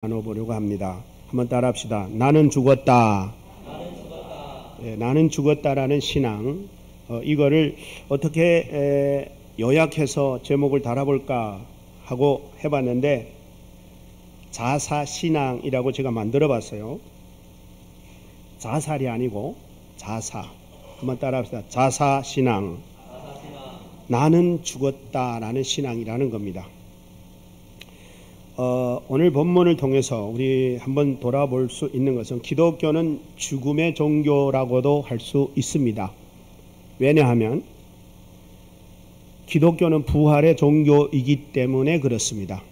나눠보려고 합니다. 한번 따라합시다. 나는 죽었다. 나는 죽었다라는 신앙, 이거를 어떻게 요약해서 제목을 달아볼까 하고 해봤는데, 자사신앙이라고 제가 만들어봤어요. 자살이 아니고 자사. 한번 따라합시다. 자사신앙. 나는 죽었다라는 신앙이라는 겁니다. 오늘 본문을 통해서 우리 한번 돌아볼 수 있는 것은, 기독교는 죽음의 종교라고도 할 수 있습니다. 왜냐하면 기독교는 부활의 종교이기 때문에 그렇습니다.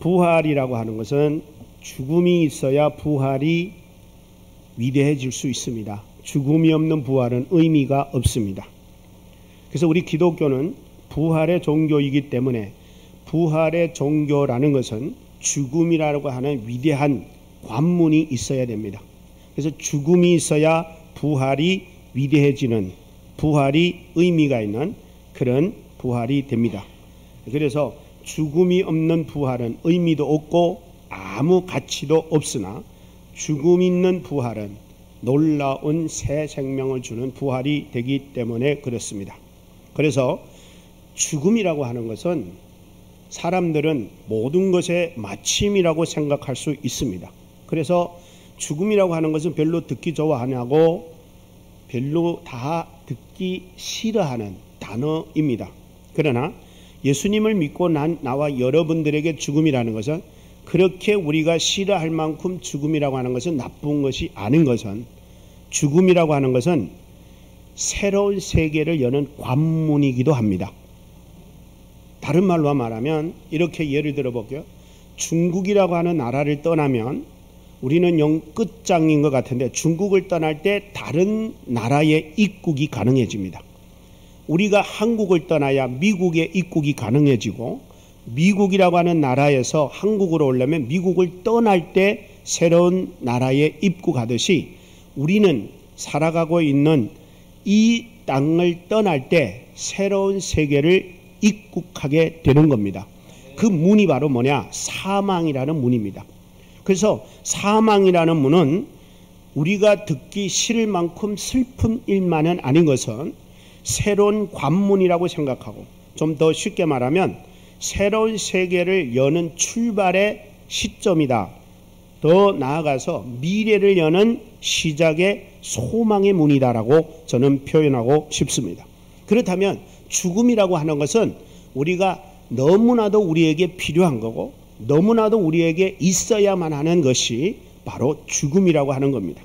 부활이라고 하는 것은 죽음이 있어야 부활이 위대해질 수 있습니다. 죽음이 없는 부활은 의미가 없습니다. 그래서 우리 기독교는 부활의 종교이기 때문에, 부활의 종교라는 것은 죽음이라고 하는 위대한 관문이 있어야 됩니다. 그래서 죽음이 있어야 부활이 위대해지는, 부활이 의미가 있는 그런 부활이 됩니다. 그래서 죽음이 없는 부활은 의미도 없고 아무 가치도 없으나, 죽음 있는 부활은 놀라운 새 생명을 주는 부활이 되기 때문에 그렇습니다. 그래서 죽음이라고 하는 것은 사람들은 모든 것의 마침이라고 생각할 수 있습니다. 그래서 죽음이라고 하는 것은 별로 듣기 좋아하냐고 별로 다 듣기 싫어하는 단어입니다. 그러나 예수님을 믿고 나와 여러분들에게 죽음이라는 것은, 그렇게 우리가 싫어할 만큼 죽음이라고 하는 것은 나쁜 것이 아닌 것은, 죽음이라고 하는 것은 새로운 세계를 여는 관문이기도 합니다. 다른 말로 말하면 이렇게 예를 들어 볼게요. 중국이라고 하는 나라를 떠나면 우리는 영 끝장인 것 같은데, 중국을 떠날 때 다른 나라의 입국이 가능해집니다. 우리가 한국을 떠나야 미국의 입국이 가능해지고, 미국이라고 하는 나라에서 한국으로 오려면 미국을 떠날 때 새로운 나라에 입국하듯이, 우리는 살아가고 있는 이 땅을 떠날 때 새로운 세계를 입국하게 되는 겁니다. 그 문이 바로 뭐냐? 사망이라는 문입니다. 그래서 사망이라는 문은 우리가 듣기 싫을 만큼 슬픈 일만은 아닌 것은 새로운 관문이라고 생각하고, 좀 더 쉽게 말하면 새로운 세계를 여는 출발의 시점이다. 더 나아가서 미래를 여는 시작의 소망의 문이다라고 저는 표현하고 싶습니다. 그렇다면 죽음이라고 하는 것은 우리가 너무나도 우리에게 필요한 거고, 너무나도 우리에게 있어야만 하는 것이 바로 죽음이라고 하는 겁니다.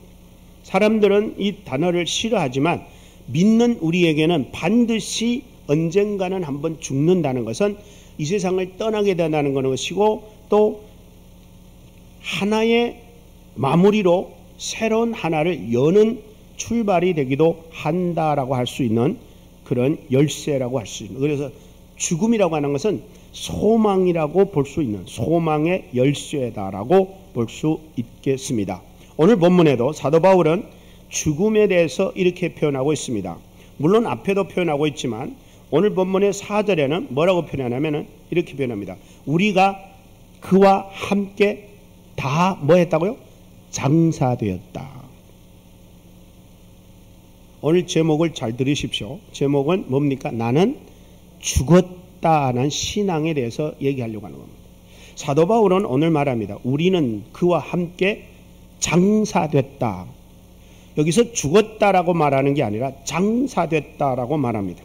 사람들은 이 단어를 싫어하지만, 믿는 우리에게는 반드시 언젠가는 한번 죽는다는 것은 이 세상을 떠나게 된다는 것이고, 또 하나의 마무리로 새로운 하나를 여는 출발이 되기도 한다라고 할 수 있는 그런 열쇠라고 할 수 있는, 그래서 죽음이라고 하는 것은 소망이라고 볼 수 있는 소망의 열쇠다라고 볼 수 있겠습니다. 오늘 본문에도 사도 바울은 죽음에 대해서 이렇게 표현하고 있습니다. 물론 앞에도 표현하고 있지만 오늘 본문의 4절에는 뭐라고 표현하냐면 이렇게 표현합니다. 우리가 그와 함께 다 뭐 했다고요? 장사되었다. 오늘 제목을 잘 들으십시오. 제목은 뭡니까? 나는 죽었다는 신앙에 대해서 얘기하려고 하는 겁니다. 사도 바울은 오늘 말합니다. 우리는 그와 함께 장사됐다. 여기서 죽었다라고 말하는 게 아니라 장사됐다라고 말합니다.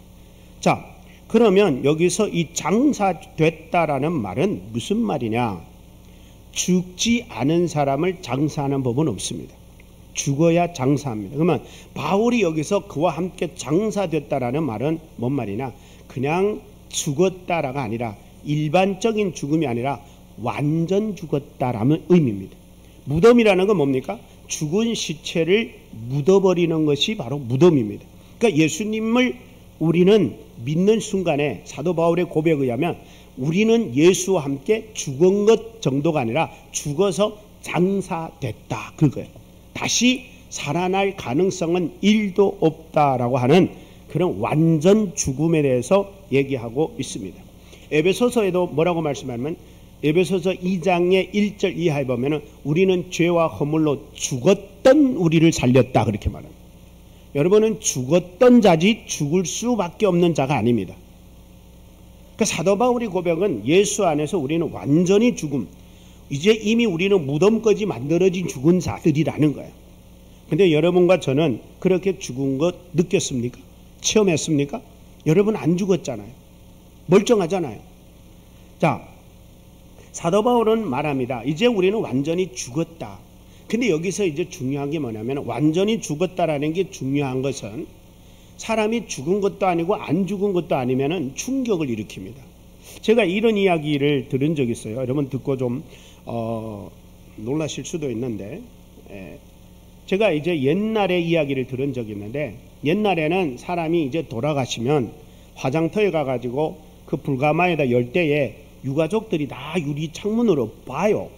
자, 그러면 여기서 이 장사됐다라는 말은 무슨 말이냐? 죽지 않은 사람을 장사하는 법은 없습니다. 죽어야 장사합니다. 그러면 바울이 여기서 그와 함께 장사됐다라는 말은 뭔 말이냐? 그냥 죽었다라가 아니라, 일반적인 죽음이 아니라 완전 죽었다라는 의미입니다. 무덤이라는 건 뭡니까? 죽은 시체를 묻어버리는 것이 바로 무덤입니다. 그러니까 예수님을 우리는 믿는 순간에 사도 바울의 고백에 의하면 우리는 예수와 함께 죽은 것 정도가 아니라 죽어서 장사됐다, 그거예요. 다시 살아날 가능성은 1도 없다라고 하는 그런 완전 죽음에 대해서 얘기하고 있습니다. 에베소서에도 뭐라고 말씀하냐면 에베소서 2장의 1절 이하에 보면은 우리는 죄와 허물로 죽었던 우리를 살렸다 그렇게 말합니다. 여러분은 죽었던 자지 죽을 수밖에 없는 자가 아닙니다. 그 사도 바울의 고백은 예수 안에서 우리는 완전히 죽음, 이제 이미 우리는 무덤까지 만들어진 죽은 자들이라는 거예요. 근데 여러분과 저는 그렇게 죽은 것 느꼈습니까? 체험했습니까? 여러분 안 죽었잖아요. 멀쩡하잖아요. 자, 사도 바울은 말합니다. 이제 우리는 완전히 죽었다. 근데 여기서 이제 중요한 게 뭐냐면 완전히 죽었다라는 게 중요한 것은 사람이 죽은 것도 아니고 안 죽은 것도 아니면은 충격을 일으킵니다. 제가 이런 이야기를 들은 적이 있어요. 여러분 듣고 좀 놀라실 수도 있는데, 제가 이제 옛날에 이야기를 들은 적이 있는데, 옛날에는 사람이 이제 돌아가시면 화장터에 가가지고 그 불가마에다 열 때에 유가족들이 다 유리 창문으로 봐요.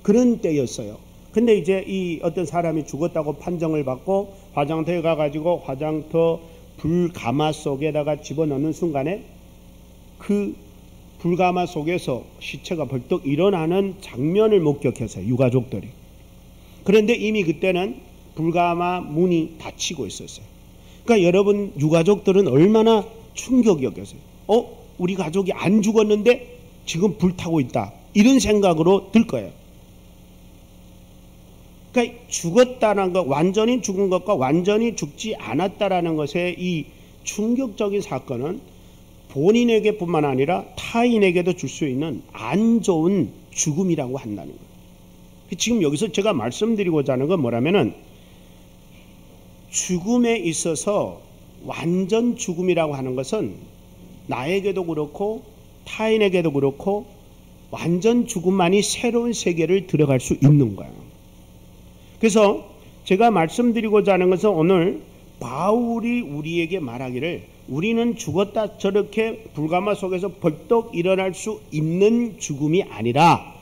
그런 때였어요. 근데 이제 이 어떤 사람이 죽었다고 판정을 받고 화장터에 가가지고 화장터 불가마 속에다가 집어넣는 순간에 그 불가마 속에서 시체가 벌떡 일어나는 장면을 목격했어요. 유가족들이. 그런데 이미 그때는 불가마 문이 닫히고 있었어요. 그러니까 여러분 유가족들은 얼마나 충격이었겠어요. 우리 가족이 안 죽었는데 지금 불타고 있다. 이런 생각으로 들 거예요. 그러니까 죽었다는 것, 완전히 죽은 것과 완전히 죽지 않았다라는 것의 이 충격적인 사건은 본인에게 뿐만 아니라 타인에게도 줄 수 있는 안 좋은 죽음이라고 한다는 거예요. 지금 여기서 제가 말씀드리고자 하는 건 뭐라면은 죽음에 있어서 완전 죽음이라고 하는 것은 나에게도 그렇고 타인에게도 그렇고 완전 죽음만이 새로운 세계를 들어갈 수 있는 거예요. 그래서 제가 말씀드리고자 하는 것은 오늘 바울이 우리에게 말하기를 우리는 죽었다 저렇게 불가마 속에서 벌떡 일어날 수 있는 죽음이 아니라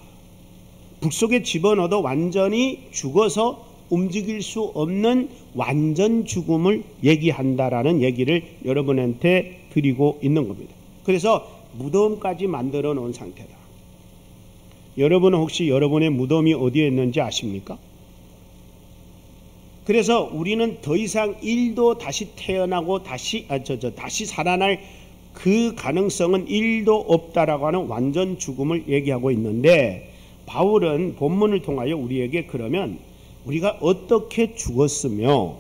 불 속에 집어넣어도 완전히 죽어서 움직일 수 없는 완전 죽음을 얘기한다라는 얘기를 여러분한테 드리고 있는 겁니다. 그래서 무덤까지 만들어 놓은 상태다. 여러분은 혹시 여러분의 무덤이 어디에 있는지 아십니까? 그래서 우리는 더 이상 일도 다시 태어나고 다시 살아날 그 가능성은 일도 없다라고 하는 완전 죽음을 얘기하고 있는데, 바울은 본문을 통하여 우리에게 그러면 우리가 어떻게 죽었으며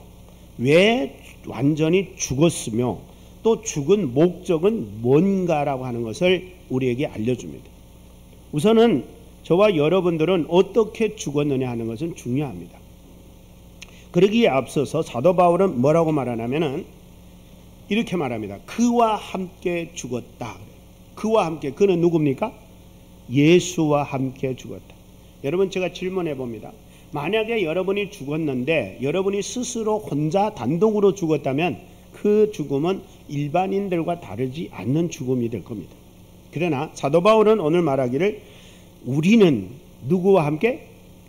왜 완전히 죽었으며 또 죽은 목적은 뭔가라고 하는 것을 우리에게 알려줍니다. 우선은 저와 여러분들은 어떻게 죽었느냐 하는 것은 중요합니다. 그러기에 앞서서 사도 바울은 뭐라고 말하냐면은 이렇게 말합니다. 그와 함께 죽었다. 그와 함께, 그는 누굽니까? 예수와 함께 죽었다. 여러분 제가 질문해 봅니다. 만약에 여러분이 죽었는데 여러분이 스스로 혼자 단독으로 죽었다면 그 죽음은 일반인들과 다르지 않는 죽음이 될 겁니다. 그러나 사도 바울은 오늘 말하기를 우리는 누구와 함께?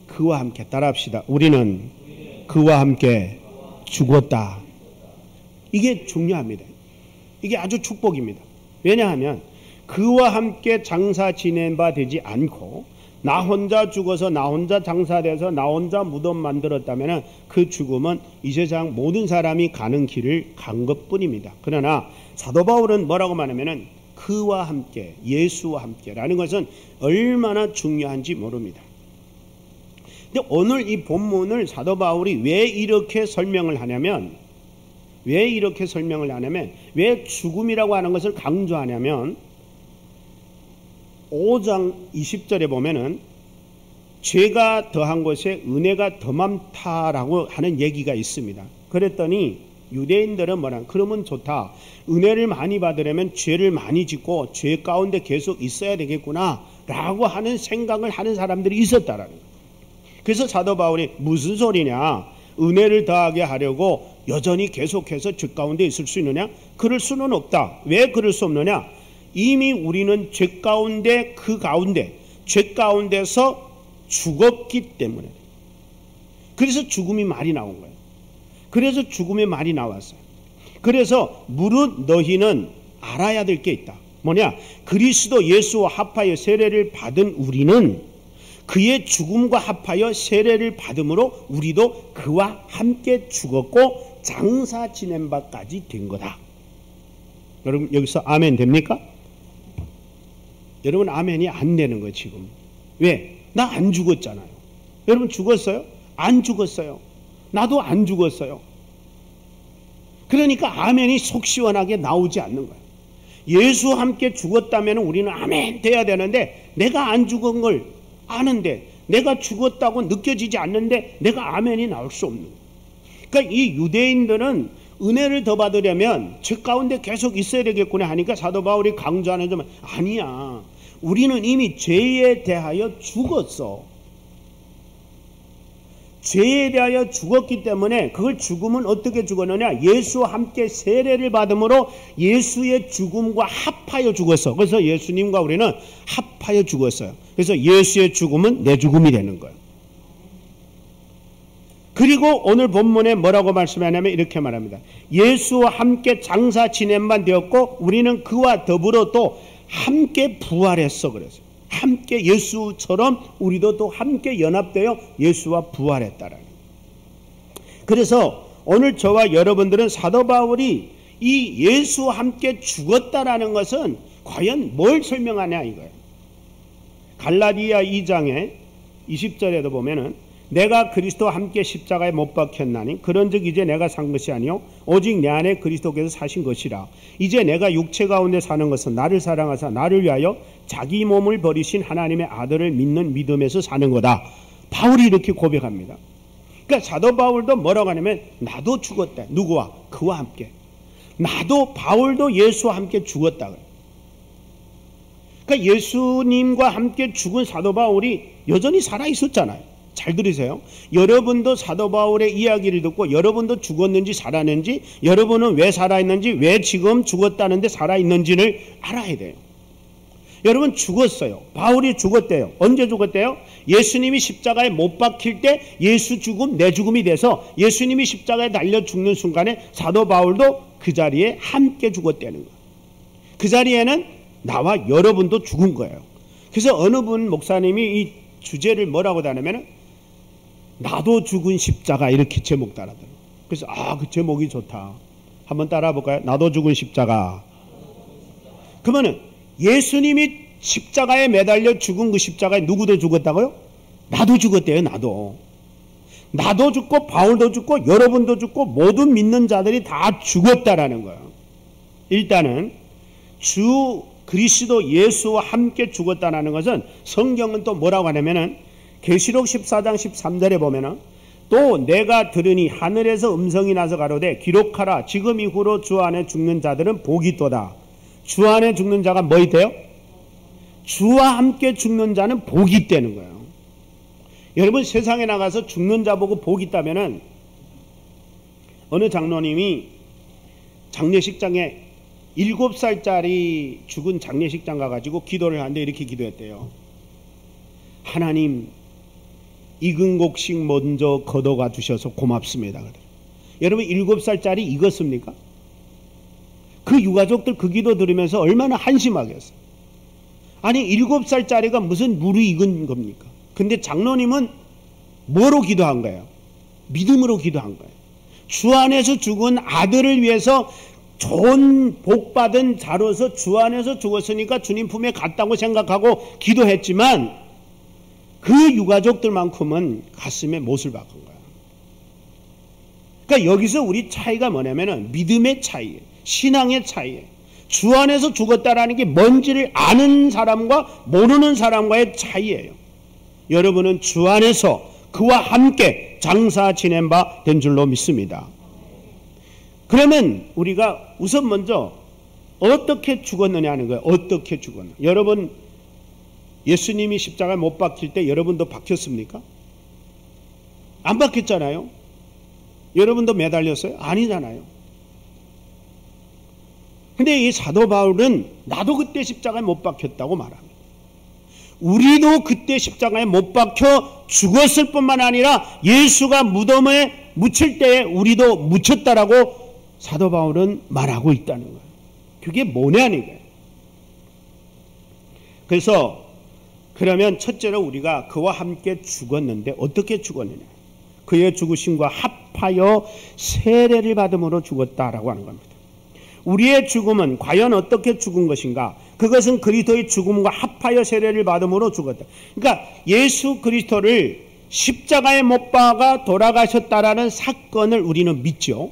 그와 함께. 따라합시다. 우리는 그와 함께 죽었다. 이게 중요합니다. 이게 아주 축복입니다. 왜냐하면 그와 함께 장사 지낸 바 되지 않고 나 혼자 죽어서 나 혼자 장사돼서 나 혼자 무덤 만들었다면 그 죽음은 이 세상 모든 사람이 가는 길을 간 것뿐입니다. 그러나 사도 바울은 뭐라고 말하면은 그와 함께, 예수와 함께라는 것은 얼마나 중요한지 모릅니다. 근데 오늘 이 본문을 사도 바울이 왜 이렇게 설명을 하냐면, 왜 죽음이라고 하는 것을 강조하냐면 5장 20절에 보면은 죄가 더한 것에 은혜가 더 많다라고 하는 얘기가 있습니다. 그랬더니 유대인들은 그러면 좋다. 은혜를 많이 받으려면 죄를 많이 짓고 죄 가운데 계속 있어야 되겠구나 라고 하는 생각을 하는 사람들이 있었다라는 거예요. 그래서 사도 바울이 무슨 소리냐, 은혜를 더하게 하려고 여전히 계속해서 죄 가운데 있을 수 있느냐? 그럴 수는 없다. 왜 그럴 수 없느냐? 이미 우리는 죄 가운데, 죄 가운데서 죽었기 때문에. 그래서 죽음이 말이 나온 거예요. 그래서 죽음의 말이 나왔어요. 그래서 무릇 너희는 알아야 될 게 있다. 뭐냐? 그리스도 예수와 합하여 세례를 받은 우리는 그의 죽음과 합하여 세례를 받음으로 우리도 그와 함께 죽었고 장사 지낸 바까지 된 거다. 여러분 여기서 아멘 됩니까? 여러분 아멘이 안 되는 거예요 지금. 왜? 나 안 죽었잖아요. 여러분 죽었어요? 안 죽었어요. 나도 안 죽었어요. 그러니까 아멘이 속 시원하게 나오지 않는 거예요. 예수와 함께 죽었다면 우리는 아멘 돼야 되는데 내가 안 죽은 걸 아는데 내가 죽었다고 느껴지지 않는데 내가 아멘이 나올 수 없는 거예요. 그러니까 이 유대인들은 은혜를 더 받으려면 죄 가운데 계속 있어야 되겠구나 하니까 사도 바울이 강조하는 점은 아니야. 우리는 이미 죄에 대하여 죽었어. 죄에 대하여 죽었기 때문에 그걸 죽음은 어떻게 죽었느냐? 예수와 함께 세례를 받음으로 예수의 죽음과 합하여 죽었어. 그래서 예수님과 우리는 합하여 죽었어요. 그래서 예수의 죽음은 내 죽음이 되는 거예요. 그리고 오늘 본문에 뭐라고 말씀하냐면 이렇게 말합니다. 예수와 함께 장사 지낸 바 되었고 우리는 그와 더불어 또 함께 부활했어. 그래서 함께 예수처럼 우리도 또 함께 연합되어 예수와 부활했다라는 거예요. 그래서 오늘 저와 여러분들은 사도 바울이 이 예수와 함께 죽었다라는 것은 과연 뭘 설명하냐 이거예요. 갈라디아 2장의 20절에도 보면은 내가 그리스도와 함께 십자가에 못 박혔나니 그런즉 이제 내가 산 것이 아니요 오직 내 안에 그리스도께서 사신 것이라. 이제 내가 육체 가운데 사는 것은 나를 사랑하사 나를 위하여 자기 몸을 버리신 하나님의 아들을 믿는 믿음에서 사는 거다. 바울이 이렇게 고백합니다. 그러니까 사도 바울도 뭐라고 하냐면 나도 죽었다. 누구와? 그와 함께. 나도 바울도 예수와 함께 죽었다. 그러니까 예수님과 함께 죽은 사도 바울이 여전히 살아 있었잖아요. 잘 들으세요. 여러분도 사도 바울의 이야기를 듣고 여러분도 죽었는지 살았는지, 여러분은 왜 살아있는지, 왜 지금 죽었다는데 살아있는지를 알아야 돼요. 여러분 죽었어요. 바울이 죽었대요. 언제 죽었대요? 예수님이 십자가에 못 박힐 때 예수 죽음 내 죽음이 돼서 예수님이 십자가에 달려 죽는 순간에 사도 바울도 그 자리에 함께 죽었다는 거예요. 그 자리에는 나와 여러분도 죽은 거예요. 그래서 어느 분 목사님이 이 주제를 뭐라고 다냐면은 나도 죽은 십자가 이렇게 제목 따라더라고요. 그래서 그 제목이 좋다. 한번 따라 볼까요? 나도 죽은 십자가. 그러면은 예수님이 십자가에 매달려 죽은 그 십자가에 누구도 죽었다고요? 나도 죽었대요. 나도 죽고 바울도 죽고 여러분도 죽고 모든 믿는 자들이 다 죽었다라는 거예요. 일단은 주 그리스도 예수와 함께 죽었다라는 것은 성경은 또 뭐라고 하냐면은 계시록 14장 13절에 보면은 또 내가 들으니 하늘에서 음성이 나서 가로되 기록하라 지금 이후로 주 안에 죽는 자들은 복이 있도다. 주 안에 죽는 자가 뭐 있대요? 주와 함께 죽는 자는 복이 있다는 거예요. 여러분 세상에 나가서 죽는 자 보고 복이 있다면은 어느 장로님이 장례식장에 7살짜리 죽은 장례식장 가가지고 기도를 하는데 이렇게 기도했대요. 하나님 익은 곡식 먼저 걷어가 주셔서 고맙습니다. 여러분 7살짜리 익었습니까? 그 유가족들 그 기도 들으면서 얼마나 한심하겠어요. 아니 7살짜리가 무슨 물이 익은 겁니까? 근데 장로님은 뭐로 기도한 거예요? 믿음으로 기도한 거예요. 주 안에서 죽은 아들을 위해서 좋은 복받은 자로서 주 안에서 죽었으니까 주님 품에 갔다고 생각하고 기도했지만 그 유가족들만큼은 가슴에 못을 박은 거야. 그러니까 여기서 우리 차이가 뭐냐면은 믿음의 차이예요. 신앙의 차이예요. 주 안에서 죽었다라는 게 뭔지를 아는 사람과 모르는 사람과의 차이예요. 여러분은 주 안에서 그와 함께 장사 지낸 바 된 줄로 믿습니다. 그러면 우리가 우선 먼저 어떻게 죽었느냐 하는 거예요. 어떻게 죽었느냐. 여러분 예수님이 십자가에 못 박힐 때 여러분도 박혔습니까? 안 박혔잖아요. 여러분도 매달렸어요? 아니잖아요. 근데 이 사도 바울은 나도 그때 십자가에 못 박혔다고 말합니다. 우리도 그때 십자가에 못 박혀 죽었을 뿐만 아니라 예수가 무덤에 묻힐 때에 우리도 묻혔다라고 사도 바울은 말하고 있다는 거예요. 그게 뭐냐는 거예요. 그래서 그러면 첫째로 우리가 그와 함께 죽었는데 어떻게 죽었느냐? 그의 죽으심과 합하여 세례를 받음으로 죽었다라고 하는 겁니다. 우리의 죽음은 과연 어떻게 죽은 것인가? 그것은 그리스도의 죽음과 합하여 세례를 받음으로 죽었다. 그러니까 예수 그리스도를 십자가에 못 박아 돌아가셨다라는 사건을 우리는 믿죠.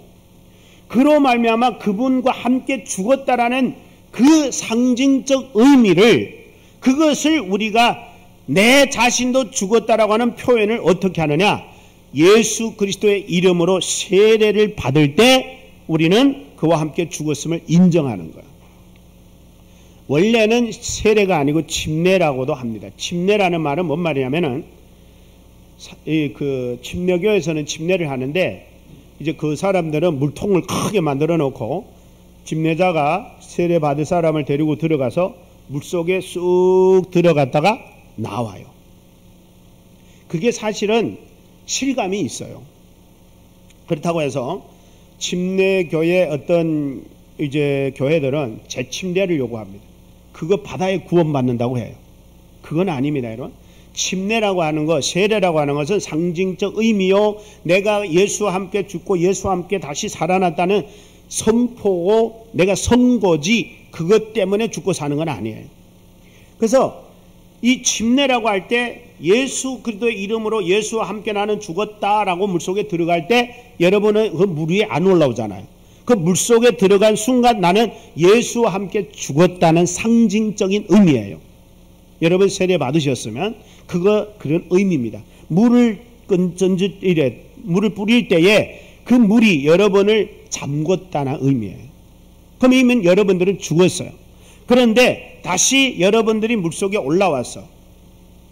그로 말미암아 그분과 함께 죽었다라는 그 상징적 의미를, 그것을 우리가 내 자신도 죽었다라고 하는 표현을 어떻게 하느냐? 예수 그리스도의 이름으로 세례를 받을 때 우리는 그와 함께 죽었음을 인정하는 거예요. 원래는 세례가 아니고 침례라고도 합니다. 침례라는 말은 뭔 말이냐면은 그 침례교에서는 침례를 하는데 이제 그 사람들은 물통을 크게 만들어 놓고 침례자가 세례 받을 사람을 데리고 들어가서 물속에 쑥 들어갔다가 나와요. 그게 사실은 실감이 있어요. 그렇다고 해서 침례교의 어떤 이제 교회들은 재침례를 요구합니다. 그거 바다에 구원받는다고 해요. 그건 아닙니다, 여러분. 침례라고 하는 것, 세례라고 하는 것은 상징적 의미요, 내가 예수와 함께 죽고 예수와 함께 다시 살아났다는 선포고 내가 선고지, 그것 때문에 죽고 사는 건 아니에요. 그래서 이 침례라고 할 때 예수 그리스도의 이름으로 예수와 함께 나는 죽었다라고 물속에 들어갈 때 여러분은 그 물 위에 안 올라오잖아요. 그 물속에 들어간 순간 나는 예수와 함께 죽었다는 상징적인 의미예요. 여러분 세례 받으셨으면 그런 의미입니다. 물을 뿌릴 때에 그 물이 여러분을 잠궜다는 의미예요. 그러면 여러분들은 죽었어요. 그런데 다시 여러분들이 물속에 올라왔어.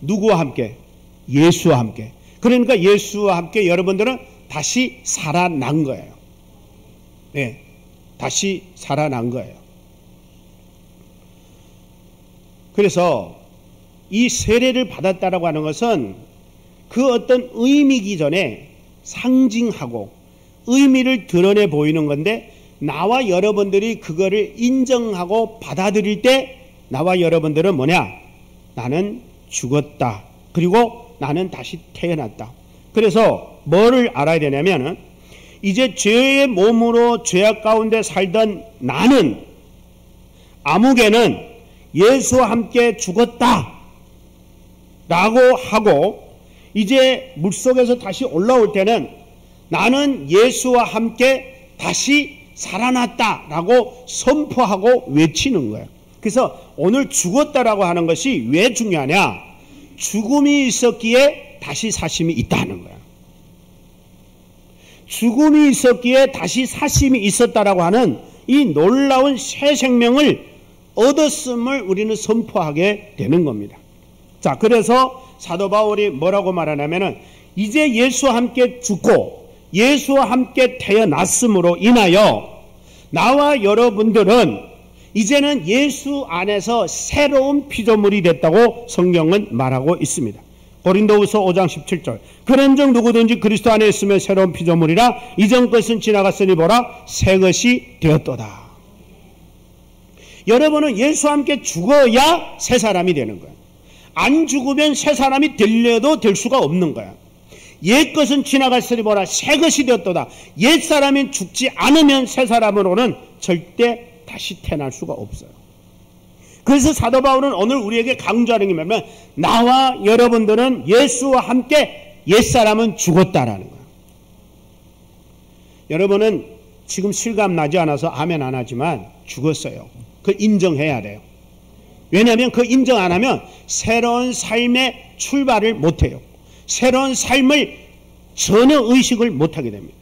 누구와 함께? 예수와 함께. 그러니까 예수와 함께 여러분들은 다시 살아난 거예요. 네, 다시 살아난 거예요. 그래서 이 세례를 받았다라고 하는 것은 그 어떤 의미이기 전에 상징하고 의미를 드러내 보이는 건데, 나와 여러분들이 그거를 인정하고 받아들일 때 나와 여러분들은 뭐냐? 나는 죽었다. 그리고 나는 다시 태어났다. 그래서 뭐를 알아야 되냐면은 이제 죄의 몸으로 죄악 가운데 살던 나는, 아무개는 예수와 함께 죽었다 라고 하고, 이제 물속에서 다시 올라올 때는 나는 예수와 함께 다시 살아났다 라고 선포하고 외치는 거예요. 그래서 오늘 죽었다라고 하는 것이 왜 중요하냐? 죽음이 있었기에 다시 사심이 있다는 거예요. 죽음이 있었기에 다시 사심이 있었다라고 하는 이 놀라운 새 생명을 얻었음을 우리는 선포하게 되는 겁니다. 자, 그래서 사도 바울이 뭐라고 말하냐면은 이제 예수와 함께 죽고 예수와 함께 태어났음으로 인하여 나와 여러분들은 이제는 예수 안에서 새로운 피조물이 됐다고 성경은 말하고 있습니다. 고린도후서 5장 17절. 그런즉 누구든지 그리스도 안에 있으면 새로운 피조물이라, 이전 것은 지나갔으니 보라 새 것이 되었도다. 여러분은 예수와 함께 죽어야 새 사람이 되는 거예요. 안 죽으면 새 사람이 되려도 될 수가 없는 거예요. 옛 것은 지나갔으니 보라 새 것이 되었도다. 옛 사람이 죽지 않으면 새 사람으로는 절대 다시 태어날 수가 없어요. 그래서 사도 바울은 오늘 우리에게 강조하는 게 뭐냐면, 나와 여러분들은 예수와 함께 옛사람은 죽었다라는 거예요. 여러분은 지금 실감 나지 않아서 아멘 안 하지만 죽었어요. 그걸 인정해야 돼요. 왜냐하면 그 인정 안 하면 새로운 삶의 출발을 못해요. 새로운 삶을 전혀 의식을 못하게 됩니다.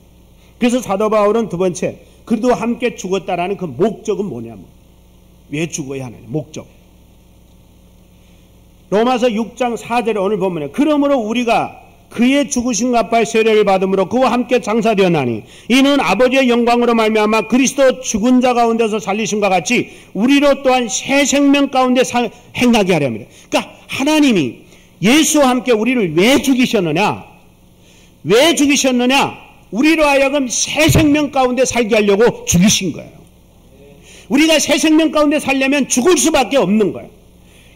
그래서 사도 바울은 두 번째, 그래도 함께 죽었다라는 그 목적은 뭐냐면, 왜 죽어야 하느냐, 목적. 로마서 6장 4절에 오늘 보면, 그러므로 우리가 그의 죽으신 값과의 세례를 받음으로 그와 함께 장사되었나니 이는 아버지의 영광으로 말미암아 그리스도 죽은 자 가운데서 살리심과 같이 우리로 또한 새 생명 가운데 행하게 하려 합니다. 그러니까 하나님이 예수와 함께 우리를 왜 죽이셨느냐? 왜 죽이셨느냐? 우리로 하여금 새 생명 가운데 살게 하려고 죽이신 거예요. 우리가 새 생명 가운데 살려면 죽을 수밖에 없는 거예요.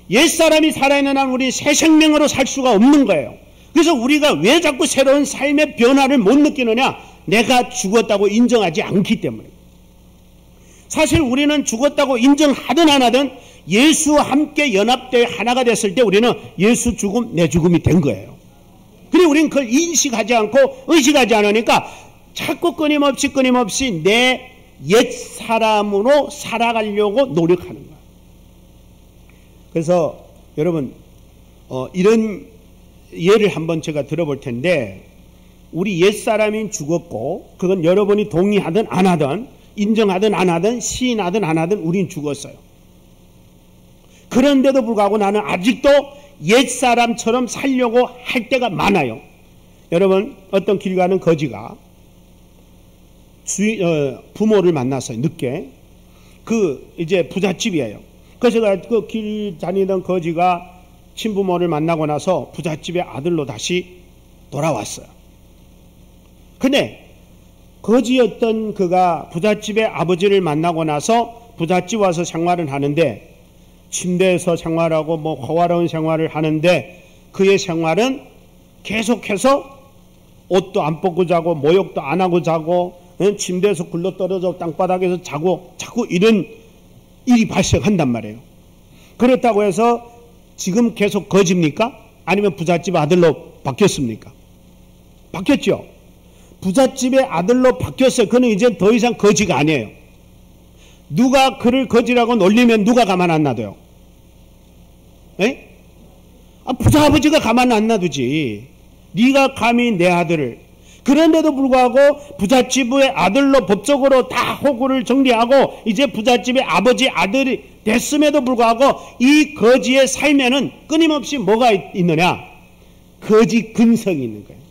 옛사람이 살아있는 한 우리 새 생명으로 살 수가 없는 거예요. 그래서 우리가 왜 자꾸 새로운 삶의 변화를 못 느끼느냐? 내가 죽었다고 인정하지 않기 때문에. 사실 우리는 죽었다고 인정하든 안 하든 예수와 함께 연합되어 하나가 됐을 때 우리는 예수 죽음, 내 죽음이 된 거예요. 그리고 우리는 그걸 인식하지 않고 의식하지 않으니까 자꾸 끊임없이 내 옛사람으로 살아가려고 노력하는 거예요. 그래서 여러분 이런 예를 한번 제가 들어볼 텐데, 우리 옛사람이 죽었고 그건 여러분이 동의하든 안 하든 인정하든 안 하든 시인하든 안 하든 우린 죽었어요. 그런데도 불구하고 나는 아직도 옛사람처럼 살려고 할 때가 많아요. 여러분, 어떤 길 가는 거지가 부모를 만났어요. 늦게. 이제 부잣집이에요. 그래서 그 길 다니던 거지가 친부모를 만나고 나서 부잣집의 아들로 다시 돌아왔어요. 근데 거지였던 그가 부잣집의 아버지를 만나고 나서 부잣집 와서 생활을 하는데, 침대에서 생활하고 호화로운 생활을 하는데, 그의 생활은 계속해서 옷도 안 벗고 자고 모욕도 안 하고 자고 침대에서 굴러떨어져 땅바닥에서 자고 자꾸 이런 일이 발생한단 말이에요. 그렇다고 해서 지금 계속 거지입니까? 아니면 부잣집 아들로 바뀌었습니까? 바뀌었죠. 부잣집의 아들로 바뀌었어요. 그는 이제 더 이상 거지가 아니에요. 누가 그를 거지라고 놀리면 누가 가만 안 놔둬요? 에? 부자아버지가 가만 안 놔두지. 네가 감히 내 아들을. 그런데도 불구하고 부잣집의 아들로 법적으로 다 호구를 정리하고 이제 부잣집의 아버지 아들이 됐음에도 불구하고 이 거지의 삶에는 끊임없이 뭐가 있느냐? 거지 근성이 있는 거예요.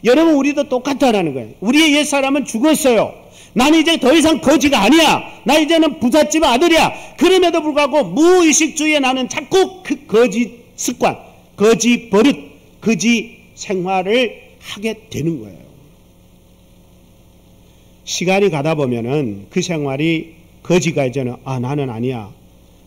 여러분, 우리도 똑같다라는 거예요. 우리의 옛사람은 죽었어요. 나는 이제 더 이상 거지가 아니야. 나 이제는 부잣집 아들이야. 그럼에도 불구하고 무의식주의에 나는 자꾸 그 거지 습관, 거지 버릇, 거지 생활을 하게 되는 거예요. 시간이 가다 보면은 그 생활이 거지가 이제는 나는 아니야.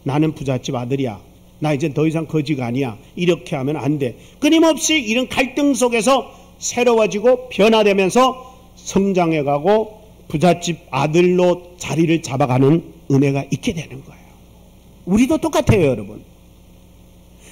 나는 부잣집 아들이야. 나 이제 더 이상 거지가 아니야. 이렇게 하면 안 돼. 끊임없이 이런 갈등 속에서 새로워지고 변화되면서 성장해가고 부잣집 아들로 자리를 잡아가는 은혜가 있게 되는 거예요. 우리도 똑같아요, 여러분.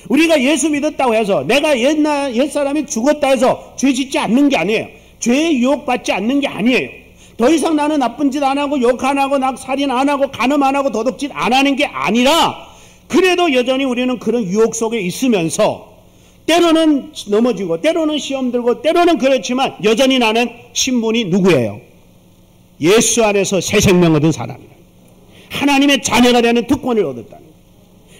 우리가 예수 믿었다고 해서 내가 옛사람이 죽었다 해서 죄 짓지 않는 게 아니에요. 죄에 유혹받지 않는 게 아니에요. 더 이상 나는 나쁜 짓 안 하고 욕 안 하고 살인 안 하고 간음 안 하고 도둑질 안 하는 게 아니라, 그래도 여전히 우리는 그런 유혹 속에 있으면서 때로는 넘어지고 때로는 시험 들고 때로는 그렇지만 여전히 나는 신분이 누구예요? 예수 안에서 새 생명 얻은 사람이에요. 하나님의 자녀가 되는 특권을 얻었다는 거예요.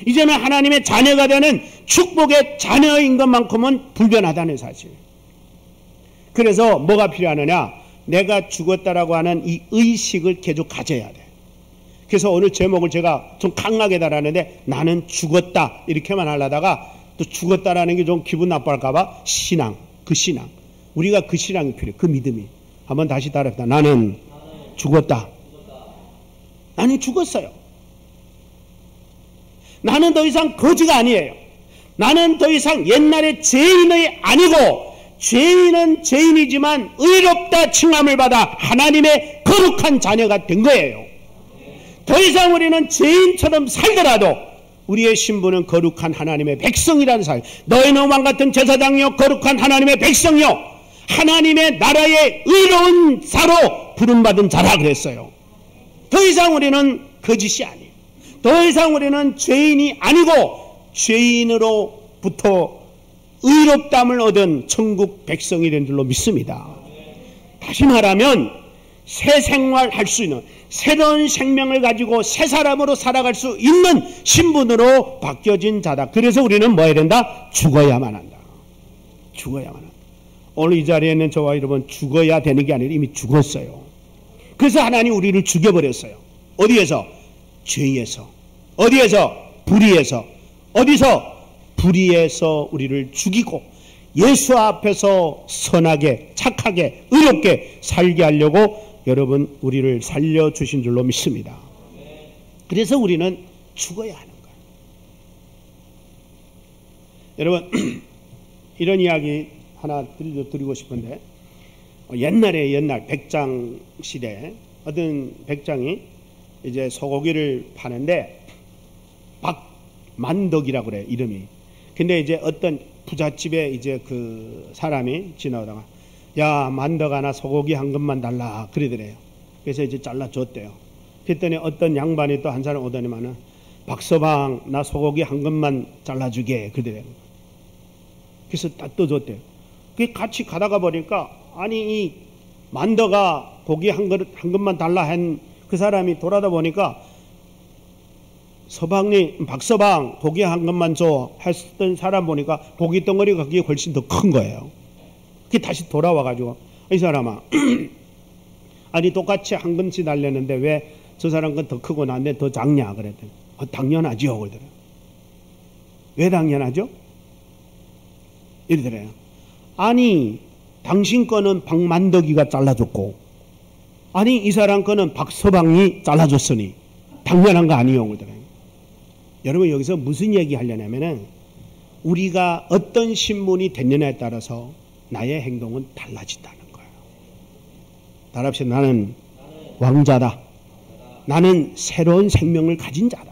이제는 하나님의 자녀가 되는 축복의 자녀인 것만큼은 불변하다는 사실. 그래서 뭐가 필요하느냐? 내가 죽었다라고 하는 이 의식을 계속 가져야 돼. 그래서 오늘 제목을 제가 좀 강하게 달았는데, 나는 죽었다 이렇게만 하려다가 또 죽었다라는 게 좀 기분 나빠할까봐 신앙, 그 신앙, 우리가 그 신앙이 필요해. 그 믿음이. 한번 다시 따라합니다. 나는 죽었다. 나는 죽었어요. 나는 더 이상 거지가 아니에요. 나는 더 이상 옛날의 죄인이 아니고, 죄인은 죄인이지만 의롭다 칭함을 받아 하나님의 거룩한 자녀가 된 거예요. 더 이상 우리는 죄인처럼 살더라도 우리의 신분은 거룩한 하나님의 백성이라는 사실. 너희는 왕같은 제사장이요 거룩한 하나님의 백성이요 하나님의 나라의 의로운 자로 부름받은 자라 그랬어요. 더 이상 우리는 거짓이 아니에요. 더 이상 우리는 죄인이 아니고 죄인으로부터 의롭담을 얻은 천국 백성이 된 줄로 믿습니다. 다시 말하면 새 생활할 수 있는, 새로운 생명을 가지고 새 사람으로 살아갈 수 있는 신분으로 바뀌어진 자다. 그래서 우리는 뭐 해야 된다? 죽어야만 한다. 죽어야만 한다. 오늘 이 자리에 있는 저와 여러분, 죽어야 되는 게 아니라 이미 죽었어요. 그래서 하나님 우리를 죽여버렸어요. 어디에서? 죄에서. 어디에서? 불의에서. 어디서? 불의에서 우리를 죽이고 예수 앞에서 선하게, 착하게, 의롭게 살게 하려고 여러분 우리를 살려주신 줄로 믿습니다. 그래서 우리는 죽어야 하는 거예요. 여러분 이런 이야기 하나 드리고 싶은데, 옛날 백장 시대 어떤 백장이 이제 소고기를 파는데 박만덕이라고 그래 이름이. 근데 이제 어떤 부잣집에 이제 그 사람이 지나오다가 야 만덕아 나 소고기 한 것만 달라 그러더래요. 그래서 이제 잘라줬대요. 그랬더니 어떤 양반이 또 한 사람 오더니만은 박서방 나 소고기 한 것만 잘라주게 그러더래요. 그래서 딱 또 줬대요. 그 같이 가다가 보니까 아니 이 만덕아 고기 한 것만 달라 한 그 사람이 돌아다 보니까 서방님 박서방 고기 한 것만 줘 했던 사람 보니까 고기 덩어리가 그게 훨씬 더 큰 거예요. 그게 다시 돌아와가지고 이 사람아 아니 똑같이 한 금씩 달렸는데 왜 저 사람 건 더 크고 난데 더 작냐 그랬더니 당연하지요 그러더래요. 왜 당연하죠? 이러더래요. 아니 당신 거는 박만덕이가 잘라줬고 아니 이 사람 거는 박서방이 잘라줬으니 당연한 거 아니요 그러더래요. 여러분 여기서 무슨 얘기 하려냐면은 우리가 어떤 신분이 됐느냐에 따라서 나의 행동은 달라진다는 거예요. 따라합시다. 나는 왕자다. 나는 새로운 생명을 가진 자다.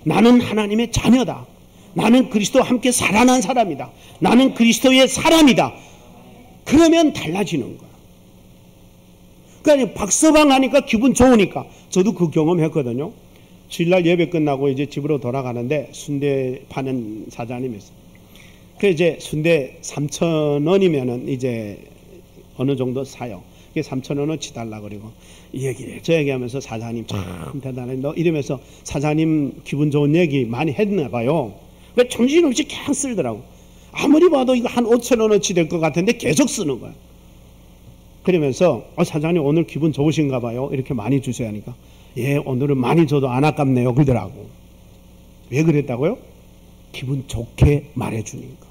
나는 하나님의 자녀다. 나는 그리스도와 함께 살아난 사람이다. 나는 그리스도의 사람이다. 그러면 달라지는 거야. 그러니까 박서방 하니까 기분 좋으니까. 저도 그 경험했거든요. 주일날 예배 끝나고 이제 집으로 돌아가는데 순대 파는 사장님이었어요. 그 이제 순대 3,000원이면은 이제 어느 정도 사요. 그게 3,000원어치 달라 그리고 이 얘기 저 얘기하면서 사장님 참 대단해 너 이러면서 사장님 기분 좋은 얘기 많이 했나 봐요. 왜 정신없이 그냥 쓰더라고. 아무리 봐도 이거 한 5,000원어치 될 것 같은데 계속 쓰는 거야. 그러면서 사장님 오늘 기분 좋으신가 봐요. 이렇게 많이 주셔야 하니까 예 오늘은 많이 줘도 안 아깝네요 그러더라고. 왜 그랬다고요? 기분 좋게 말해주니까.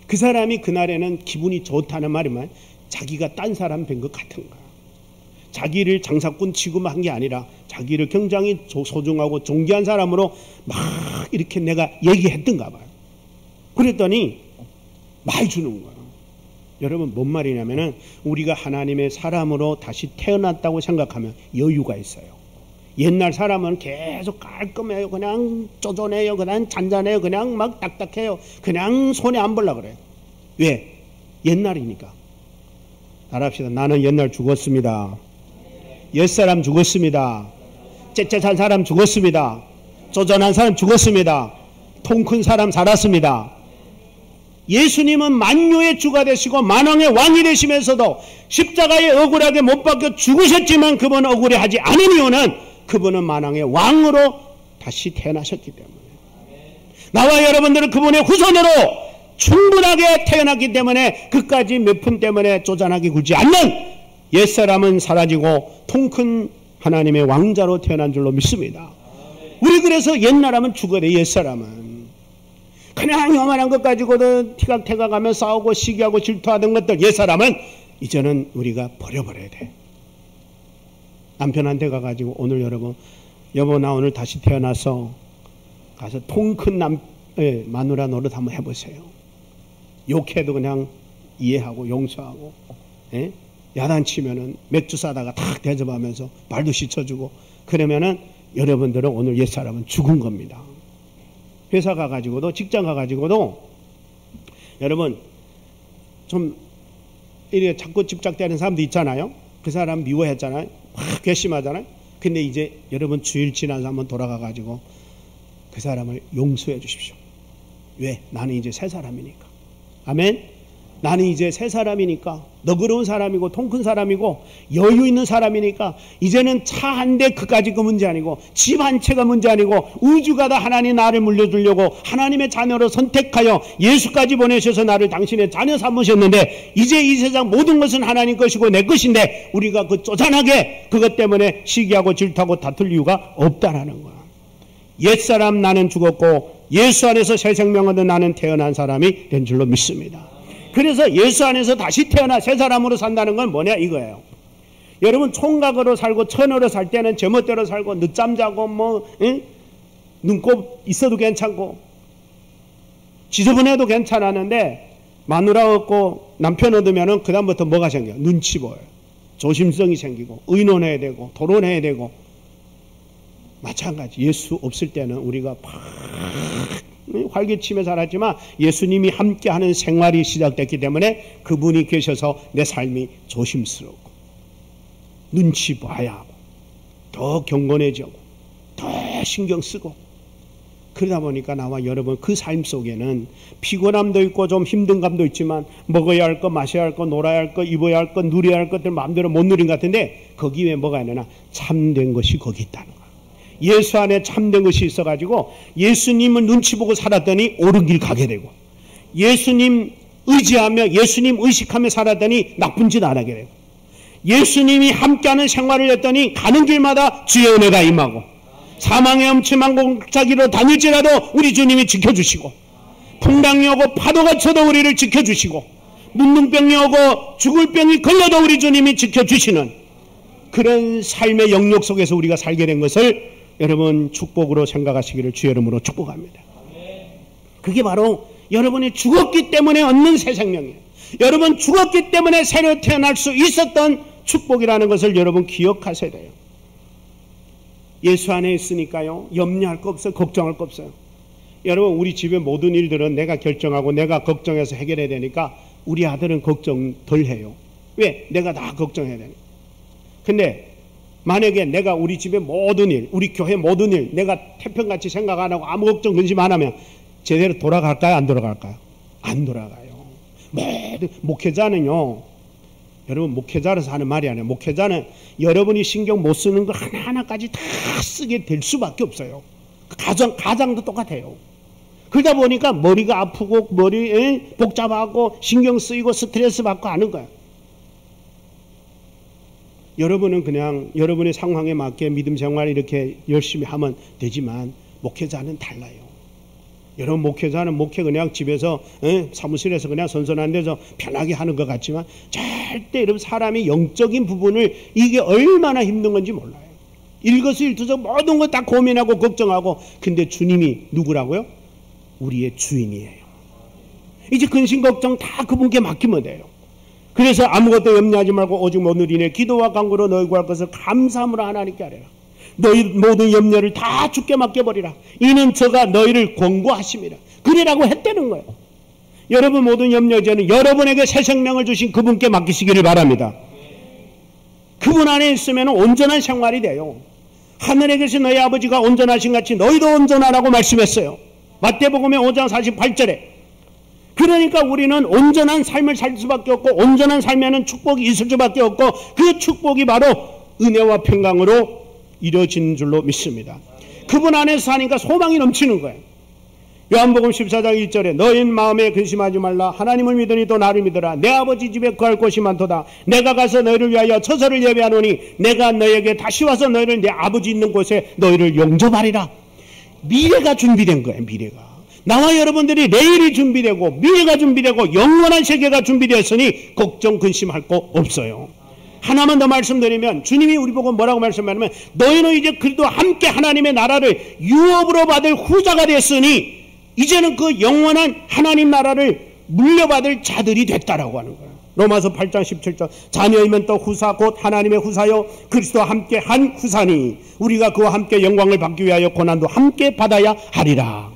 그 사람이 그날에는 기분이 좋다는 말이면 자기가 딴 사람 된 것 같은 거야. 자기를 장사꾼 취급한 게 아니라 자기를 굉장히 소중하고 존귀한 사람으로 막 이렇게 내가 얘기했던가 봐요. 그랬더니 많이 주는 거야. 여러분 뭔 말이냐면은 우리가 하나님의 사람으로 다시 태어났다고 생각하면 여유가 있어요. 옛날 사람은 계속 깔끔해요. 그냥 쪼존해요. 그냥 잔잔해요. 그냥 막 딱딱해요. 그냥 손에 안 벌라 그래요. 왜? 옛날이니까. 따라합시다. 나는 옛날 죽었습니다. 옛사람 죽었습니다. 째째한 사람 죽었습니다. 쪼잔한 사람 죽었습니다. 통 큰 사람 살았습니다. 예수님은 만유의 주가 되시고 만왕의 왕이 되시면서도 십자가에 억울하게 못 박혀 죽으셨지만 그분은 억울해하지 않은 이유는 그분은 만왕의 왕으로 다시 태어나셨기 때문에 나와 여러분들은 그분의 후손으로 충분하게 태어났기 때문에 그까지 몇 푼 때문에 쪼잔하게 굴지 않는 옛사람은 사라지고 통큰 하나님의 왕자로 태어난 줄로 믿습니다. 우리 그래서 옛날하면 죽어야 돼. 옛사람은 그냥 요만한 것 가지고도 티각태각하며 싸우고 시기하고 질투하던 것들 옛사람은 이제는 우리가 버려버려야 돼. 남편한테 가가지고 오늘 여러분 여보 나 오늘 다시 태어나서 가서 통 큰 마누라 노릇 한번 해보세요. 욕해도 그냥 이해하고 용서하고 야단치면은 맥주 싸다가 탁 대접하면서 발도 씻어주고 그러면은 여러분들은 오늘 옛사람은 죽은 겁니다. 회사 가가지고도 직장 가가지고도 여러분 좀 이렇게 자꾸 집착되는 사람도 있잖아요. 그 사람 미워했잖아요. 확 괘씸하잖아요. 근데 이제 여러분 주일 지나서 한번 돌아가가지고 그 사람을 용서해 주십시오. 왜? 나는 이제 새 사람이니까. 아멘. 나는 이제 새 사람이니까 너그러운 사람이고 통 큰 사람이고 여유 있는 사람이니까 이제는 차 한 대 그까지 그 문제 아니고 집 한 채가 문제 아니고 우주가 다 하나님 나를 물려주려고 하나님의 자녀로 선택하여 예수까지 보내셔서 나를 당신의 자녀 삼으셨는데 이제 이 세상 모든 것은 하나님 것이고 내 것인데 우리가 그 쪼잔하게 그것 때문에 시기하고 질투하고 다툴 이유가 없다라는 거야. 옛사람 나는 죽었고 예수 안에서 새 생명 얻은 나는 태어난 사람이 된 줄로 믿습니다. 그래서 예수 안에서 다시 태어나 새 사람으로 산다는 건 뭐냐 이거예요. 여러분 총각으로 살고 처녀로 살 때는 제멋대로 살고 늦잠 자고 눈곱 있어도 괜찮고 지저분해도 괜찮았는데 마누라 얻고 남편 얻으면은 그다음부터 뭐가 생겨요? 눈치 보여요. 조심성이 생기고 의논해야 되고 토론해야 되고. 마찬가지. 예수 없을 때는 우리가 활기치며 살았지만 예수님이 함께하는 생활이 시작됐기 때문에 그분이 계셔서 내 삶이 조심스럽고 눈치 봐야 하고 더 경건해지고 더 신경 쓰고, 그러다 보니까 나와 여러분 그 삶 속에는 피곤함도 있고 좀 힘든 감도 있지만 먹어야 할 것, 마셔야 할 것, 놀아야 할 것, 입어야 할 것, 누려야 할 것들 마음대로 못 누린 것 같은데 거기에 뭐가 있느냐? 참된 것이 거기 있다는 거예요. 예수 안에 참된 것이 있어가지고 예수님을 눈치 보고 살았더니 옳은 길 가게 되고, 예수님 의지하며 예수님 의식하며 살았더니 나쁜 짓 안 하게 되고, 예수님이 함께하는 생활을 했더니 가는 길마다 주의 은혜가 임하고, 사망의 엄침한 골짜기로 다닐지라도 우리 주님이 지켜주시고, 풍랑이 오고 파도가 쳐도 우리를 지켜주시고, 문둥병이 오고 죽을 병이 걸려도 우리 주님이 지켜주시는 그런 삶의 영역 속에서 우리가 살게 된 것을 여러분 축복으로 생각하시기를 주의 이름으로 축복합니다. 그게 바로 여러분이 죽었기 때문에 얻는 새 생명이에요. 여러분 죽었기 때문에 새로 태어날 수 있었던 축복이라는 것을 여러분 기억하셔야 돼요. 예수 안에 있으니까요, 염려할 거 없어요. 걱정할 거 없어요. 여러분 우리 집의 모든 일들은 내가 결정하고 내가 걱정해서 해결해야 되니까 우리 아들은 걱정 덜 해요. 왜? 내가 다 걱정해야 되니까. 근데 만약에 내가 우리 집의 모든 일, 우리 교회 모든 일 내가 태평같이 생각 안 하고 아무 걱정 근심 안 하면 제대로 돌아갈까요? 안 돌아갈까요? 안 돌아가요. 모든 목회자는요, 여러분 목회자라서 하는 말이 아니에요. 목회자는 여러분이 신경 못 쓰는 거 하나하나까지 다 쓰게 될 수밖에 없어요. 가장도 똑같아요. 그러다 보니까 머리가 아프고 머리에 복잡하고 신경 쓰이고 스트레스 받고 하는 거예요. 여러분은 그냥 여러분의 상황에 맞게 믿음 생활 이렇게 열심히 하면 되지만 목회자는 달라요. 여러분 목회자는 목회 그냥 집에서 사무실에서 그냥 선선한 데서 편하게 하는 것 같지만 절대 여러분 사람이 영적인 부분을 이게 얼마나 힘든 건지 몰라요. 일거수일투족 모든 거 다 고민하고 걱정하고, 근데 주님이 누구라고요? 우리의 주인이에요. 이제 근심 걱정 다 그분께 맡기면 돼요. 그래서 아무것도 염려하지 말고 오직 오늘 이내 기도와 간구로 너희 구할 것을 감사함으로 하나님께 하리라. 너희 모든 염려를 다 주께 맡겨버리라. 이는 저가 너희를 권고하심이라. 그리라고 했다는 거예요. 여러분 모든 염려제는 여러분에게 새 생명을 주신 그분께 맡기시기를 바랍니다. 그분 안에 있으면 온전한 생활이 돼요. 하늘에 계신 너희 아버지가 온전하신 같이 너희도 온전하라고 말씀했어요. 마태복음의 5장 48절에. 그러니까 우리는 온전한 삶을 살 수밖에 없고, 온전한 삶에는 축복이 있을 수밖에 없고, 그 축복이 바로 은혜와 평강으로 이루어지는 줄로 믿습니다. 그분 안에서 사니까 소망이 넘치는 거예요. 요한복음 14장 1절에 너희는 마음에 근심하지 말라. 하나님을 믿으니 또 나를 믿으라. 내 아버지 집에 거할 곳이 많도다. 내가 가서 너희를 위하여 처소를 예배하노니 내가 너희에게 다시 와서 너희를 내 아버지 있는 곳에 너희를 용접하리라. 미래가 준비된 거예요. 미래가. 나와 여러분들이 내일이 준비되고 미래가 준비되고 영원한 세계가 준비되었으니 걱정 근심할 거 없어요. 하나만 더 말씀드리면 주님이 우리 보고 뭐라고 말씀하냐면 너희는 이제 그리도 함께 하나님의 나라를 유업으로 받을 후자가 됐으니 이제는 그 영원한 하나님 나라를 물려받을 자들이 됐다라고 하는 거예요. 로마서 8장 17절 자녀이면 또 후사 곧 하나님의 후사요 그리스도와 함께 한 후사니 우리가 그와 함께 영광을 받기 위하여 고난도 함께 받아야 하리라.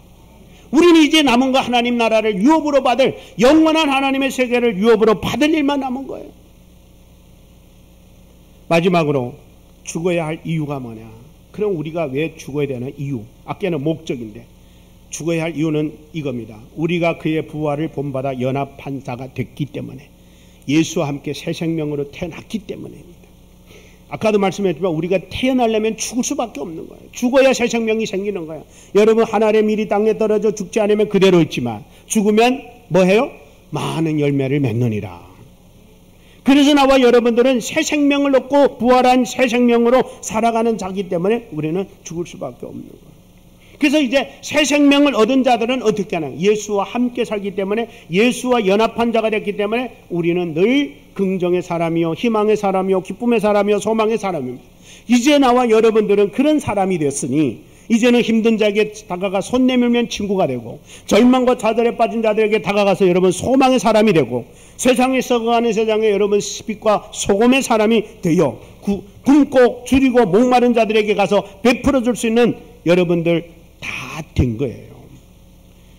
우리는 이제 남은 거 하나님 나라를 유업으로 받을 영원한 하나님의 세계를 유업으로 받을 일만 남은 거예요. 마지막으로 죽어야 할 이유가 뭐냐. 그럼 우리가 왜 죽어야 되는 이유. 아까는 목적인데 죽어야 할 이유는 이겁니다. 우리가 그의 부활을 본받아 연합한 자가 됐기 때문에, 예수와 함께 새 생명으로 태어났기 때문입니다. 아까도 말씀했지만 우리가 태어나려면 죽을 수밖에 없는 거예요. 죽어야 새 생명이 생기는 거예요. 여러분 하늘의 밀이 땅에 떨어져 죽지 않으면 그대로 있지만 죽으면 뭐해요? 많은 열매를 맺느니라. 그래서 나와 여러분들은 새 생명을 얻고 부활한 새 생명으로 살아가는 자기 때문에 우리는 죽을 수밖에 없는 거예요. 그래서 이제 새 생명을 얻은 자들은 어떻게 하냐. 예수와 함께 살기 때문에, 예수와 연합한 자가 됐기 때문에 우리는 늘 긍정의 사람이요 희망의 사람이요 기쁨의 사람이요 소망의 사람입니다. 이제 나와 여러분들은 그런 사람이 됐으니 이제는 힘든 자에게 다가가 손 내밀면 친구가 되고, 절망과 좌절에 빠진 자들에게 다가가서 여러분 소망의 사람이 되고, 세상에 썩어가는 세상에 여러분 빛과 소금의 사람이 되어 굶고 줄이고 목마른 자들에게 가서 베풀어 줄 수 있는 여러분들 다 된 거예요.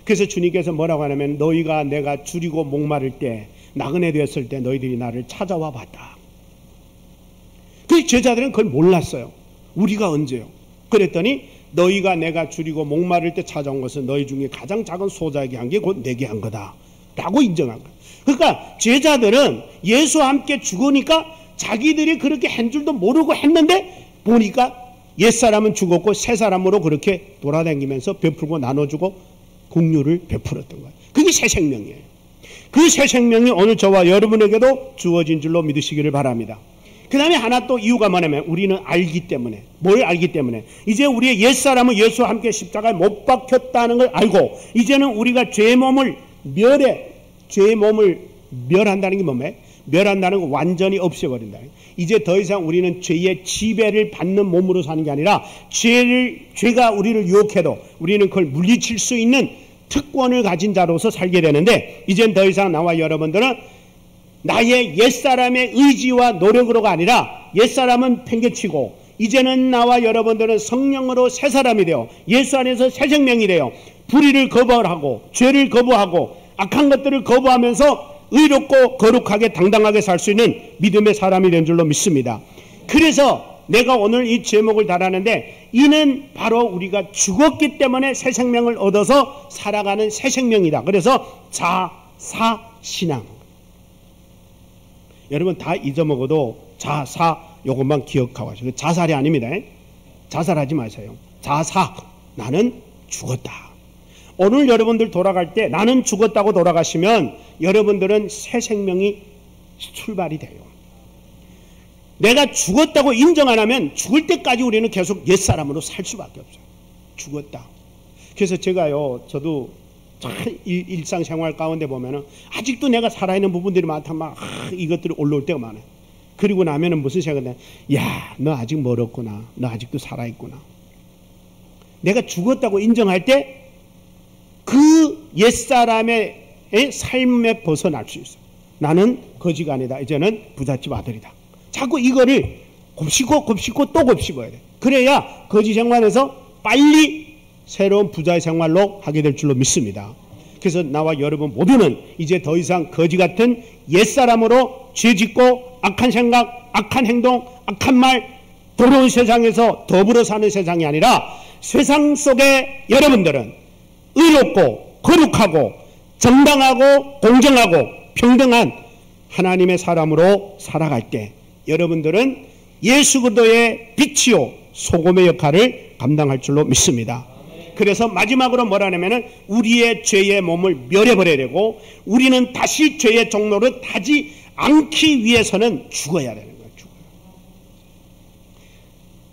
그래서 주님께서 뭐라고 하냐면, 너희가 내가 줄이고 목마를 때, 나그네 되었을 때 너희들이 나를 찾아와 봤다. 그 제자들은 그걸 몰랐어요. 우리가 언제요? 그랬더니 너희가 내가 줄이고 목마를 때 찾아온 것은 너희 중에 가장 작은 소자에게 한 게 곧 내게 한 거다 라고 인정한 거예요. 그러니까 제자들은 예수와 함께 죽으니까 자기들이 그렇게 한 줄도 모르고 했는데, 보니까 옛사람은 죽었고 새 사람으로 그렇게 돌아다니면서 베풀고 나눠주고 공유를 베풀었던 거예요. 그게 새 생명이에요. 그 새 생명이 오늘 저와 여러분에게도 주어진 줄로 믿으시기를 바랍니다. 그 다음에 하나 또 이유가 뭐냐면, 우리는 알기 때문에. 뭘 알기 때문에? 이제 우리의 옛사람은 예수와 함께 십자가에 못 박혔다는 걸 알고, 이제는 우리가 죄의 몸을 멸한다는 게 뭐예요? 멸한다는 건 완전히 없애버린다. 이제 더 이상 우리는 죄의 지배를 받는 몸으로 사는 게 아니라, 죄가 우리를 유혹해도 우리는 그걸 물리칠 수 있는 특권을 가진 자로서 살게 되는데, 이젠 더 이상 나와 여러분들은 나의 옛사람의 의지와 노력으로가 아니라, 옛사람은 팽개치고 이제는 나와 여러분들은 성령으로 새 사람이 되어 예수 안에서 새 생명이 되어 불의를 거부하고 죄를 거부하고 악한 것들을 거부하면서 의롭고 거룩하게 당당하게 살 수 있는 믿음의 사람이 된 줄로 믿습니다. 그래서 내가 오늘 이 제목을 달았는데, 이는 바로 우리가 죽었기 때문에 새 생명을 얻어서 살아가는 새 생명이다. 그래서 자사신앙. 여러분 다 잊어먹어도 자사 요것만 기억하고 하시고, 자살이 아닙니다. 자살하지 마세요. 자사, 나는 죽었다. 오늘 여러분들 돌아갈 때 나는 죽었다고 돌아가시면 여러분들은 새 생명이 출발이 돼요. 내가 죽었다고 인정 안 하면 죽을 때까지 우리는 계속 옛사람으로 살 수밖에 없어요. 죽었다. 그래서 제가요, 저도 일상생활 가운데 보면은 아직도 내가 살아있는 부분들이 많다, 이것들이 올라올 때가 많아요. 그리고 나면은 무슨 생각이 나요? 야, 너 아직 멀었구나. 너 아직도 살아있구나. 내가 죽었다고 인정할 때 그 옛사람의 삶에 벗어날 수 있어요. 나는 거지가 아니다. 이제는 부잣집 아들이다. 자꾸 이거를 곱씹고 또 곱씹어야 돼. 그래야 거지 생활에서 빨리 새로운 부자의 생활로 하게 될 줄로 믿습니다. 그래서 나와 여러분 모두는 이제 더 이상 거지 같은 옛사람으로 죄짓고 악한 생각, 악한 행동, 악한 말, 더러운 세상에서 더불어 사는 세상이 아니라, 세상 속에 여러분들은 의롭고 거룩하고 정당하고 공정하고 평등한 하나님의 사람으로 살아갈 때 여러분들은 예수 그리스도의 빛이요 소금의 역할을 감당할 줄로 믿습니다. 그래서 마지막으로 뭐라냐면은, 우리의 죄의 몸을 멸해버려야 되고, 우리는 다시 죄의 종로를 타지 않기 위해서는 죽어야 되는 거예요. 죽어요.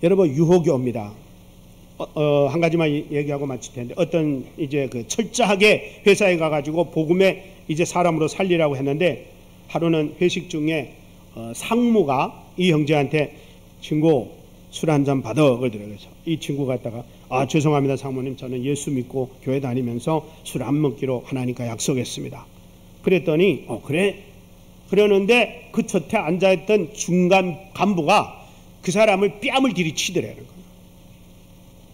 여러분, 유혹이 옵니다. 한 가지만 얘기하고 마칠 텐데, 어떤 이제 그 철저하게 회사에 가가지고 복음의 이제 사람으로 살리라고 했는데, 하루는 회식 중에 상무가 이 형제한테 친구 술 한잔 받아 그러더라고요. 그래서 이 친구가 갔다가, 죄송합니다 상무님, 저는 예수 믿고 교회 다니면서 술 안 먹기로 하나님과 약속했습니다. 그랬더니 그래? 그러는데 그 곁에 앉아있던 중간 간부가 그 사람을 뺨을 들이치더라는 거예요.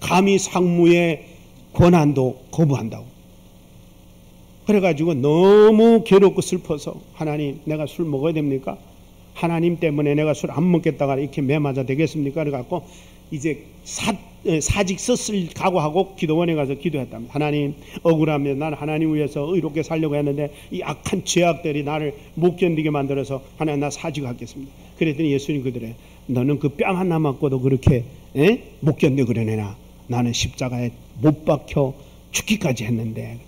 감히 상무의 권한도 거부한다고. 그래가지고 너무 괴롭고 슬퍼서, 하나님 내가 술 먹어야 됩니까? 하나님 때문에 내가 술 안 먹겠다가 이렇게 매 맞아 되겠습니까? 그래갖고 이제 사직 썼을 각오하고 기도원에 가서 기도했답니다. 하나님, 억울하면 난 하나님 위해서 의롭게 살려고 했는데 이 악한 죄악들이 나를 못 견디게 만들어서 하나님 나 사직하겠습니다. 그랬더니 예수님 그들에, 너는 그 뺨 하나 맞고도 그렇게 못 견뎌 그러네나. 나는 십자가에 못 박혀 죽기까지 했는데.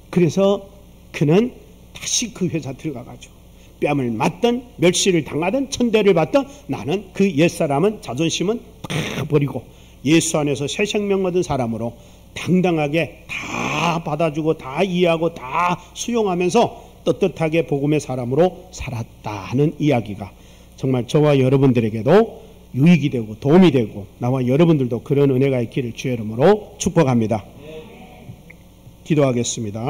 그래서 그는 다시 그 회사 들어가가지고 뺨을 맞든 멸시를 당하든 천대를 받든, 나는 그 옛사람은, 자존심은 다 버리고 예수 안에서 새 생명 얻은 사람으로 당당하게 다 받아주고 다 이해하고 다 수용하면서 떳떳하게 복음의 사람으로 살았다 하는 이야기가 정말 저와 여러분들에게도 유익이 되고 도움이 되고 나와 여러분들도 그런 은혜가 있기를 주의 이름으로 축복합니다. 기도하겠습니다.